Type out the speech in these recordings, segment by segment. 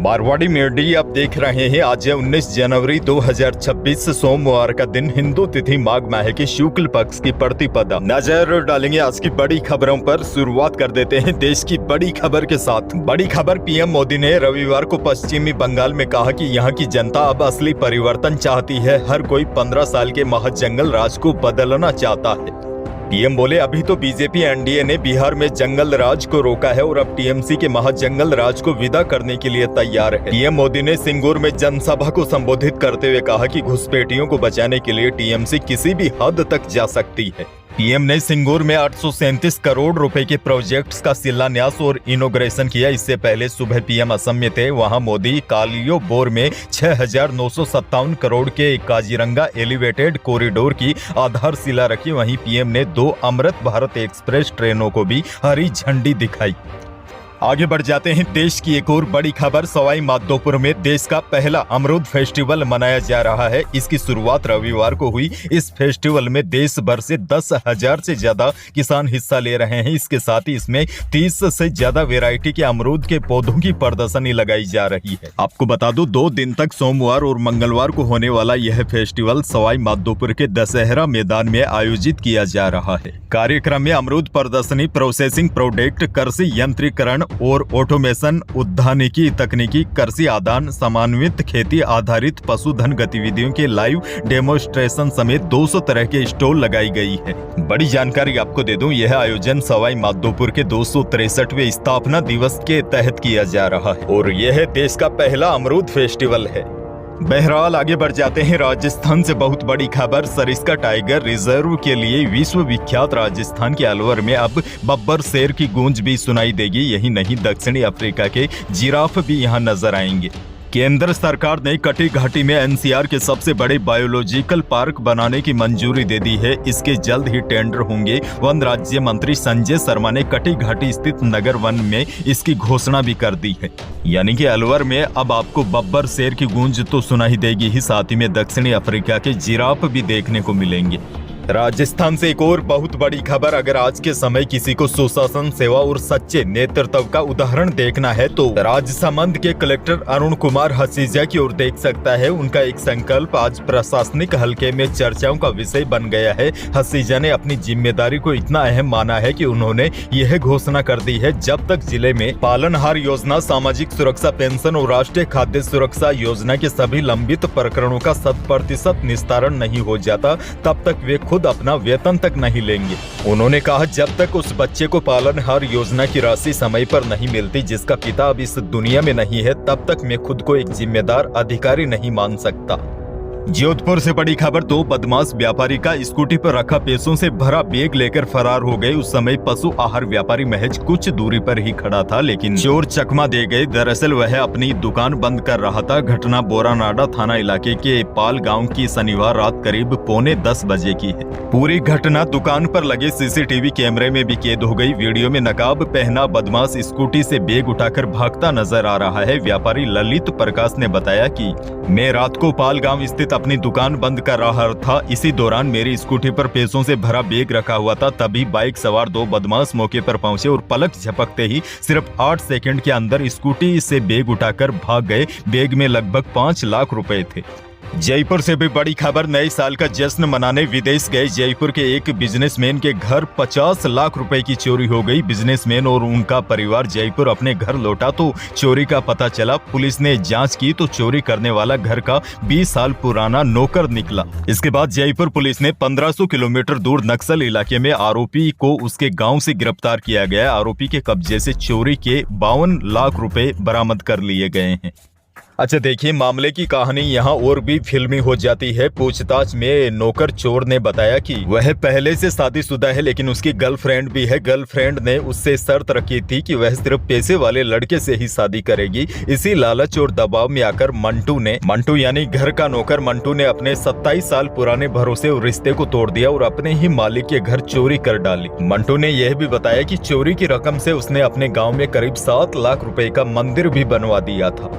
Marwari media आप देख रहे हैं। आज है 19 जनवरी 2026 सोमवार का दिन, हिंदू तिथि माघ माह के शुक्ल पक्ष की प्रतिपदा। नजर डालेंगे आज की बड़ी खबरों पर। शुरुआत कर देते हैं देश की बड़ी खबर के साथ। बड़ी खबर, पीएम मोदी ने रविवार को पश्चिमी बंगाल में कहा कि यहाँ की जनता अब असली परिवर्तन चाहती है। हर कोई 15 साल के महाजंगल राज को बदलना चाहता है। पीएम बोले, अभी तो बीजेपी एनडीए ने बिहार में जंगल राज को रोका है और अब टीएमसी के महाजंगल राज को विदा करने के लिए तैयार है। पीएम मोदी ने सिंगूर में जनसभा को संबोधित करते हुए कहा कि घुसपैठियों को बचाने के लिए टीएमसी किसी भी हद तक जा सकती है। पीएम ने सिंगूर में 837 करोड़ रुपए के प्रोजेक्ट्स का शिलान्यास और इनॉग्रेशन किया। इससे पहले सुबह पीएम असम में थे। वहां मोदी कालियोबोर में 6,957 करोड़ के काजीरंगा एलिवेटेड कॉरिडोर की आधारशिला रखी। वहीं पीएम ने 2 अमृत भारत एक्सप्रेस ट्रेनों को भी हरी झंडी दिखाई। आगे बढ़ जाते हैं। देश की एक और बड़ी खबर, सवाई माधोपुर में देश का पहला अमरूद फेस्टिवल मनाया जा रहा है। इसकी शुरुआत रविवार को हुई। इस फेस्टिवल में देश भर से 10,000 से ज्यादा किसान हिस्सा ले रहे हैं। इसके साथ ही इसमें 30 से ज्यादा वैरायटी के अमरूद के पौधों की प्रदर्शनी लगाई जा रही है। आपको बता दूं, 2 दिन तक सोमवार और मंगलवार को होने वाला यह फेस्टिवल सवाई माधोपुर के दशहरा मैदान में आयोजित किया जा रहा है। कार्यक्रम में अमरूद प्रदर्शनी, प्रोसेसिंग प्रोडक्ट, कृषि यंत्रीकरण और ऑटोमेशन, उद्यानिकी तकनीकी, कृषि आदान, समन्वित खेती आधारित पशुधन गतिविधियों के लाइव डेमोन्स्ट्रेशन समेत 200 तरह के स्टॉल लगाई गई है। बड़ी जानकारी आपको दे दूं, यह आयोजन सवाई माधोपुर के 263वें स्थापना दिवस के तहत किया जा रहा है और यह देश का पहला अमरूद फेस्टिवल है। बहरहाल आगे बढ़ जाते हैं। राजस्थान से बहुत बड़ी खबर, सरिस्का टाइगर रिजर्व के लिए विश्व विख्यात राजस्थान के अलवर में अब बब्बर शेर की गूंज भी सुनाई देगी। यही नहीं, दक्षिणी अफ्रीका के जिराफ भी यहां नजर आएंगे। केंद्र सरकार ने कटी घाटी में एनसीआर के सबसे बड़े बायोलॉजिकल पार्क बनाने की मंजूरी दे दी है। इसके जल्द ही टेंडर होंगे। वन राज्य मंत्री संजय शर्मा ने कटी घाटी स्थित नगर वन में इसकी घोषणा भी कर दी है। यानी कि अलवर में अब आपको बब्बर शेर की गूंज तो सुनाई देगी ही, साथ ही में दक्षिणी अफ्रीका के जिराफ भी देखने को मिलेंगे। राजस्थान से एक और बहुत बड़ी खबर, अगर आज के समय किसी को सुशासन, सेवा और सच्चे नेतृत्व का उदाहरण देखना है तो राजसमंद के कलेक्टर अरुण कुमार हसीजा की ओर देख सकता है। उनका एक संकल्प आज प्रशासनिक हलके में चर्चाओं का विषय बन गया है। हसीजा ने अपनी जिम्मेदारी को इतना अहम माना है कि उन्होंने यह घोषणा कर दी है, जब तक जिले में पालनहार योजना, सामाजिक सुरक्षा पेंशन और राष्ट्रीय खाद्य सुरक्षा योजना के सभी लंबित प्रकरणों का 100% निस्तारण नहीं हो जाता, तब तक वे खुद अपना वेतन तक नहीं लेंगे। उन्होंने कहा, जब तक उस बच्चे को पालनहार योजना की राशि समय पर नहीं मिलती जिसका पिता अब इस दुनिया में नहीं है, तब तक मैं खुद को एक जिम्मेदार अधिकारी नहीं मान सकता। जोधपुर से बड़ी खबर, 2 बदमाश व्यापारी का स्कूटी पर रखा पैसों से भरा बैग लेकर फरार हो गए। उस समय पशु आहार व्यापारी महज कुछ दूरी पर ही खड़ा था, लेकिन चोर चकमा दे गए। दरअसल वह अपनी दुकान बंद कर रहा था। घटना बोरानाडा थाना इलाके के पाल गांव की शनिवार रात करीब 9:45 बजे की है। पूरी घटना दुकान पर लगे सीसीटीवी कैमरे में भी कैद हो गई। वीडियो में नकाब पहना बदमाश स्कूटी से बैग उठाकर भागता नजर आ रहा है। व्यापारी ललित प्रकाश ने बताया कि मैं रात को पाल गांव स्थित अपनी दुकान बंद कर रहा था। इसी दौरान मेरी स्कूटी पर पैसों से भरा बैग रखा हुआ था। तभी बाइक सवार 2 बदमाश मौके पर पहुंचे और पलक झपकते ही सिर्फ 8 सेकंड के अंदर स्कूटी से बैग उठाकर भाग गए। बैग में लगभग 5 लाख रुपए थे। जयपुर से भी बड़ी खबर, नए साल का जश्न मनाने विदेश गए जयपुर के एक बिजनेसमैन के घर 50 लाख रुपए की चोरी हो गई। बिजनेसमैन और उनका परिवार जयपुर अपने घर लौटा तो चोरी का पता चला। पुलिस ने जांच की तो चोरी करने वाला घर का 20 साल पुराना नौकर निकला। इसके बाद जयपुर पुलिस ने 1500 किलोमीटर दूर नक्सल इलाके में आरोपी को उसके गाँव से गिरफ्तार किया गया। आरोपी के कब्जे से चोरी के 52 लाख रुपए बरामद कर लिए गए हैं। अच्छा देखिए, मामले की कहानी यहाँ और भी फिल्मी हो जाती है। पूछताछ में नौकर चोर ने बताया कि वह पहले से शादीशुदा है, लेकिन उसकी गर्लफ्रेंड भी है। गर्लफ्रेंड ने उससे शर्त रखी थी कि वह सिर्फ पैसे वाले लड़के से ही शादी करेगी। इसी लालच और दबाव में आकर मंटू यानी घर का नौकर मंटू ने अपने 27 साल पुराने भरोसे और रिश्ते को तोड़ दिया और अपने ही मालिक के घर चोरी कर डाली। मंटू ने यह भी बताया कि चोरी की रकम से उसने अपने गाँव में करीब 7 लाख रुपए का मंदिर भी बनवा दिया था।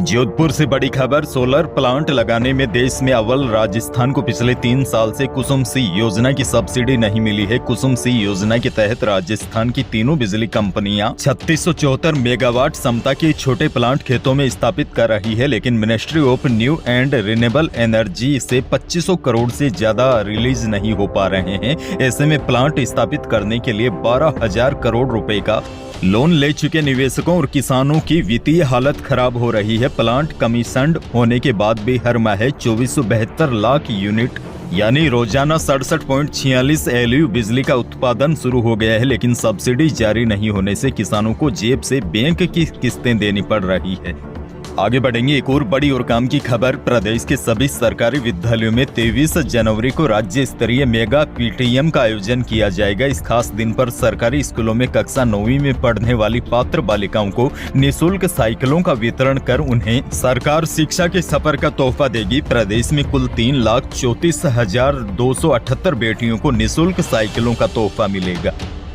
जोधपुर से बड़ी खबर। सोलर प्लांट लगाने में देश में अव्वल राजस्थान को पिछले 3 साल से कुसुम सी योजना की सब्सिडी नहीं मिली है। कुसुम सी योजना के तहत राजस्थान की तीनों बिजली कंपनियां 3674 मेगावाट क्षमता के छोटे प्लांट खेतों में स्थापित कर रही है, लेकिन ministry of new and renewable energy से 2500 करोड़ से ज्यादा रिलीज नहीं हो पा रहे हैं। ऐसे में प्लांट स्थापित करने के लिए 12,000 करोड़ रुपए का लोन ले चुके निवेशकों और किसानों की वित्तीय हालत खराब हो रही है। प्लांट कमीशन्ड होने के बाद भी हर माह 2472 लाख यूनिट यानी रोजाना 67.46 LU बिजली का उत्पादन शुरू हो गया है, लेकिन सब्सिडी जारी नहीं होने से किसानों को जेब से बैंक की किस्तें देनी पड़ रही है। आगे बढ़ेंगे। एक और बड़ी और काम की खबर। प्रदेश के सभी सरकारी विद्यालयों में 23 जनवरी को राज्य स्तरीय मेगा PTM का आयोजन किया जाएगा। इस खास दिन पर सरकारी स्कूलों में कक्षा 9वीं में पढ़ने वाली पात्र बालिकाओं को निःशुल्क साइकिलों का वितरण कर उन्हें सरकार शिक्षा के सफर का तोहफा देगी। प्रदेश में कुल 3,34,278 बेटियों को निःशुल्क साइकिलों का तोहफा मिलेगा।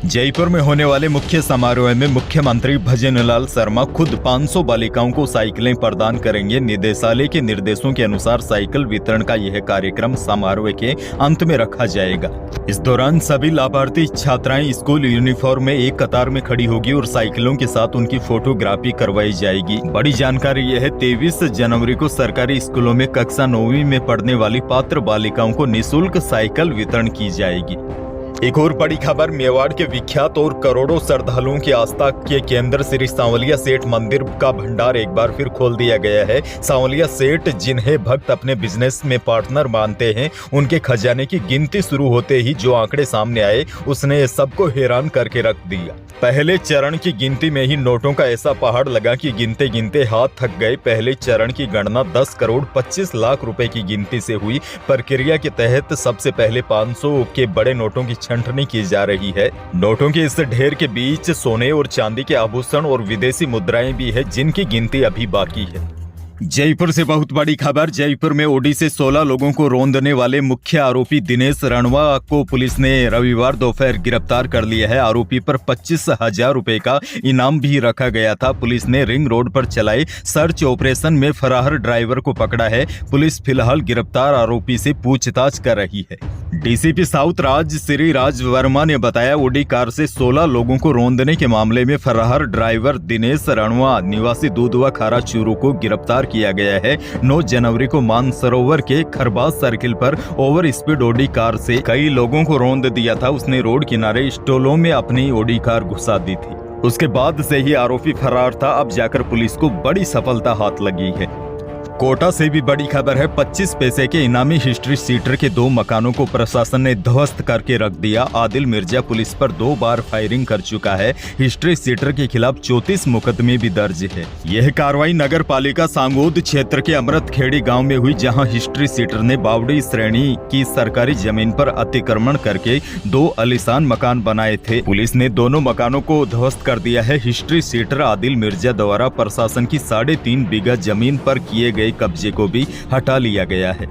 जयपुर में होने वाले मुख्य समारोह में मुख्यमंत्री भजनलाल शर्मा खुद 500 बालिकाओं को साइकिलें प्रदान करेंगे। निदेशालय के निर्देशों के अनुसार साइकिल वितरण का यह कार्यक्रम समारोह के अंत में रखा जाएगा। इस दौरान सभी लाभार्थी छात्राएं स्कूल यूनिफॉर्म में एक कतार में खड़ी होगी और साइकिलों के साथ उनकी फोटोग्राफी करवाई जाएगी। बड़ी जानकारी यह है, 23 जनवरी को सरकारी स्कूलों में कक्षा 9वीं में पढ़ने वाली पात्र बालिकाओं को निःशुल्क साइकिल वितरण की जाएगी। एक और बड़ी खबर। मेवाड़ के विख्यात और करोड़ों श्रद्धालुओं की आस्था के केंद्र श्री सांवलिया सेठ मंदिर का भंडार एक बार फिर खोल दिया गया है। सांवलिया सेठ, जिन्हें भक्त अपने बिजनेस में पार्टनर मानते हैं, उनके खजाने की गिनती शुरू होते ही जो आंकड़े सामने आए उसने सबको हैरान करके रख दिया। पहले चरण की गिनती में ही नोटों का ऐसा पहाड़ लगा कि गिनते गिनते हाथ थक गए। पहले चरण की गणना 10 करोड़ 25 लाख रुपए की गिनती से हुई। प्रक्रिया के तहत सबसे पहले 500 के बड़े नोटों की छंटनी की जा रही है। नोटों के इस ढेर के बीच सोने और चांदी के आभूषण और विदेशी मुद्राएं भी है, जिनकी गिनती अभी बाकी है। जयपुर से बहुत बड़ी खबर। जयपुर में ओडी से 16 लोगों को रौंदने वाले मुख्य आरोपी दिनेश रणवा को पुलिस ने रविवार दोपहर गिरफ्तार कर लिया है। आरोपी पर 25,000 रुपए का इनाम भी रखा गया था। पुलिस ने रिंग रोड पर चलाए सर्च ऑपरेशन में फरार ड्राइवर को पकड़ा है। पुलिस फिलहाल गिरफ्तार आरोपी से पूछताछ कर रही है। डीसीपी साउथ राज श्री राज वर्मा ने बताया, ओडी कार से 16 लोगों को रौंदने के मामले में फरार ड्राइवर दिनेश रणवा निवासी दूधवा खारा चूरू को गिरफ्तार किया गया है। 9 जनवरी को मानसरोवर के खरबाज सर्किल पर ओवर स्पीड ओडी कार से कई लोगों को रौंद दिया था। उसने रोड किनारे स्टॉलों में अपनी ओडी कार घुसा दी थी। उसके बाद से ही आरोपी फरार था। अब जाकर पुलिस को बड़ी सफलता हाथ लगी है। कोटा से भी बड़ी खबर है। 25 पैसे के इनामी हिस्ट्री सीटर के 2 मकानों को प्रशासन ने ध्वस्त करके रख दिया। आदिल मिर्जा पुलिस पर 2 बार फायरिंग कर चुका है। हिस्ट्री सीटर के खिलाफ 34 मुकदमे भी दर्ज है। यह कार्रवाई नगर पालिका सांगोद क्षेत्र के अमृत खेड़ी गाँव में हुई, जहाँ हिस्ट्री सीटर ने बावड़ी श्रेणी की सरकारी जमीन पर अतिक्रमण करके 2 आलीशान मकान बनाए थे। पुलिस ने दोनों मकानों को ध्वस्त कर दिया है। हिस्ट्री सीटर आदिल मिर्जा द्वारा प्रशासन की 3.5 बीघा जमीन पर किए गए कब्जे को भी हटा लिया गया है।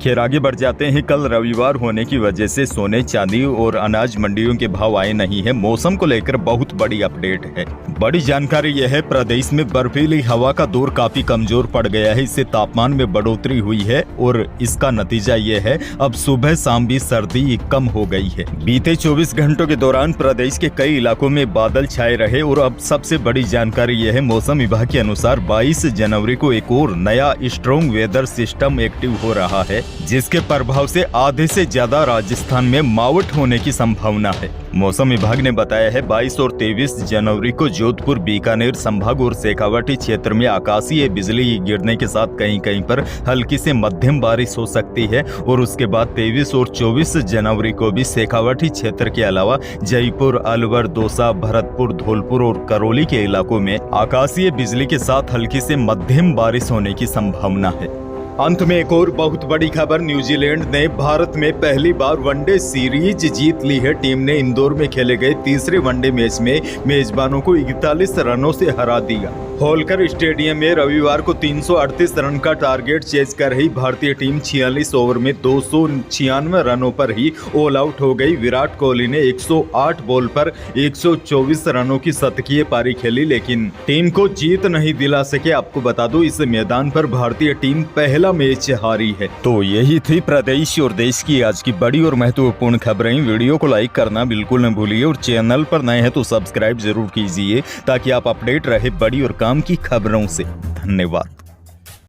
खैर, आगे बढ़ जाते हैं। कल रविवार होने की वजह से सोने, चांदी और अनाज मंडियों के भाव आए नहीं है। मौसम को लेकर बहुत बड़ी अपडेट है। बड़ी जानकारी यह है, प्रदेश में बर्फीली हवा का दौर काफी कमजोर पड़ गया है। इससे तापमान में बढ़ोतरी हुई है और इसका नतीजा यह है, अब सुबह शाम भी सर्दी कम हो गई है। बीते 24 घंटों के दौरान प्रदेश के कई इलाकों में बादल छाए रहे और अब सबसे बड़ी जानकारी यह है, मौसम विभाग के अनुसार 22 जनवरी को एक और नया स्ट्रॉन्ग वेदर सिस्टम एक्टिव हो रहा है, जिसके प्रभाव से आधे से ज्यादा राजस्थान में मावठ होने की संभावना है। मौसम विभाग ने बताया है 22 और 23 जनवरी को जोधपुर, बीकानेर संभाग और शेखावाटी क्षेत्र में आकाशीय बिजली गिरने के साथ कहीं कहीं पर हल्की से मध्यम बारिश हो सकती है और उसके बाद 23 और 24 जनवरी को भी शेखावाटी क्षेत्र के अलावा जयपुर, अलवर, दौसा, भरतपुर, धौलपुर और करौली के इलाकों में आकाशीय बिजली के साथ हल्की से मध्यम बारिश होने की संभावना है। अंत में एक और बहुत बड़ी खबर। न्यूजीलैंड ने भारत में पहली बार वनडे सीरीज जीत ली है। टीम ने इंदौर में खेले गए तीसरे वनडे मैच में मेजबानों को 41 रनों से हरा दिया। होलकर स्टेडियम में रविवार को 338 रन का टारगेट चेज कर रही भारतीय टीम 46 ओवर में 296 रनों पर ही ऑल आउट हो गई। विराट कोहली ने 108 बॉल पर 124 रनों की शतकीय पारी खेली, लेकिन टीम को जीत नहीं दिला सके। आपको बता दूं, इस मैदान पर भारतीय टीम पहला मैच हारी है। तो यही थी प्रदेश और देश की आज की बड़ी और महत्वपूर्ण खबरें। वीडियो को लाइक करना बिल्कुल न भूलिए और चैनल पर नए हैं तो सब्सक्राइब जरूर कीजिए ताकि आप अपडेट रहे बड़ी और काम की खबरों से। धन्यवाद।